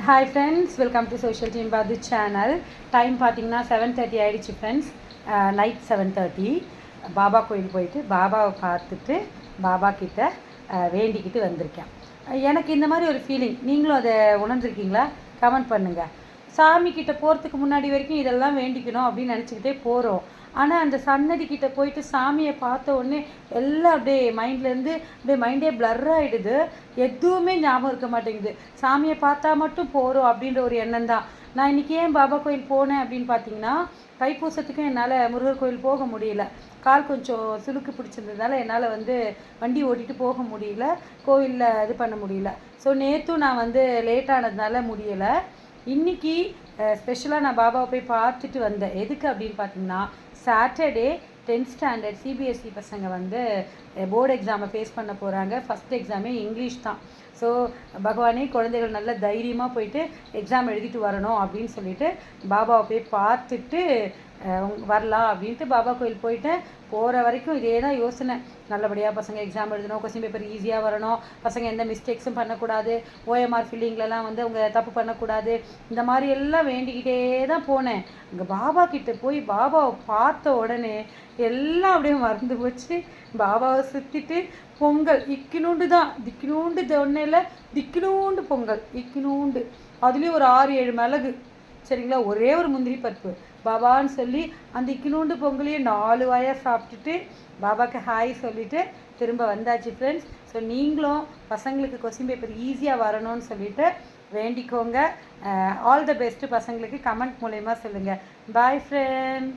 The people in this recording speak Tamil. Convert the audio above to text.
Hi friends, welcome to social team பாது சேனல். டைம் பார்த்தீங்கன்னா 7:30 ஆகிடுச்சு ஃப்ரெண்ட்ஸ். நைட் 7:30. பாபா கோயில் போயிட்டு பாபாவை பார்த்துட்டு பாபா கிட்ட வேண்டிக்கிட்டு வந்திருக்கேன். எனக்கு இந்த மாதிரி ஒரு ஃபீலிங், நீங்களும் அதை உணர்ந்துருக்கீங்களா? கமெண்ட் பண்ணுங்கள். சாமி கிட்ட போகிறதுக்கு முன்னாடி வரைக்கும் இதெல்லாம் வேண்டிக்கணும் அப்படின்னு நினச்சிக்கிட்டே போகிறோம். ஆனால் அந்த சன்னதி கிட்ட போயிட்டு சாமியை பார்த்த உடனே எல்லாம் அப்படியே மைண்ட்லேருந்து அப்படியே மைண்டே பிளர் ஆகிடுது. எதுவுமே ஞாபகம் இருக்க மாட்டேங்குது. சாமியை பார்த்தா மட்டும் போகிறோம் அப்படின்ற ஒரு எண்ணம் தான். நான் இன்றைக்கி ஏன் பாபா கோயில் போனேன் அப்படின்னு பார்த்தீங்கன்னா, தைப்பூசத்துக்கும் என்னால் முருகர் கோயில் போக முடியல. கால் கொஞ்சம் சுளுக்கு பிடிச்சிருந்ததுனால என்னால் வண்டி ஓட்டிகிட்டு போக முடியல, கோவிலில் இது பண்ண முடியல. ஸோ நேற்றும் நான் லேட்டானதுனால முடியலை. இன்றைக்கி ஸ்பெஷலாக நான் பாபாவை போய் பார்த்துட்டு வந்தேன். எதுக்கு அப்படின்னு பார்த்தீங்கன்னா, சாட்டர்டே 10th ஸ்டாண்டர்ட் சிபிஎஸ்சி பசங்க போர்டு எக்ஸாமை ஃபேஸ் பண்ண போகிறாங்க. ஃபஸ்ட் எக்ஸாமே இங்கிலீஷ் தான். ஸோ பகவானே குழந்தைகள் நல்ல தைரியமாக போயிட்டு எக்ஸாம் எழுதிட்டு வரணும் அப்படின்னு சொல்லிட்டு பாபாவை போய் பார்த்துட்டு வரலாம் அப்படின்ட்டு பாபா கோயில் போயிட்டேன். போகிற வரைக்கும் இதே தான் யோசனை. நல்லபடியாக பசங்க எக்ஸாம் எழுதணும், கொஸ்டின் பேப்பர் ஈஸியாக வரணும், பசங்க எந்த மிஸ்டேக்ஸும் பண்ணக்கூடாது, ஓஎம்ஆர் ஃபில்லிங்லலாம் அவங்க தப்பு பண்ணக்கூடாது, இந்த மாதிரி எல்லாம் வேண்டிக்கிட்டே தான் போனேன். அங்கே பாபா கிட்டே போய் பாபாவை பார்த்த உடனே எல்லாம் அப்படியே மறந்து போச்சு. பாபாவை சுற்றிட்டு பொங்கல் இக்கினூண்டு தான், திக்கினூண்டு தொன்னையில் திக்கினூண்டு பொங்கல் இக்கினூண்டு, அதுலேயும் ஒரு 6-7 மிளகு, சரிங்களா, ஒரே ஒரு முந்திரி பருப்பு பாபான்னு சொல்லி அந்த இக்கினூண்டு பொங்கலையும் 4 வாயாக சாப்பிட்டுட்டு பாபாவுக்கு ஹாய் சொல்லிவிட்டு திரும்ப வந்தாச்சு ஃப்ரெண்ட்ஸ். ஸோ நீங்களும் பசங்களுக்கு கொஸ்டின் பேப்பர் ஈஸியாக வரணும்னு சொல்லிவிட்டு வேண்டிக்கோங்க. ஆல் த பெஸ்ட்டு பசங்களுக்கு கமெண்ட் மூலயமா சொல்லுங்கள். பாய் ஃப்ரெண்ட்.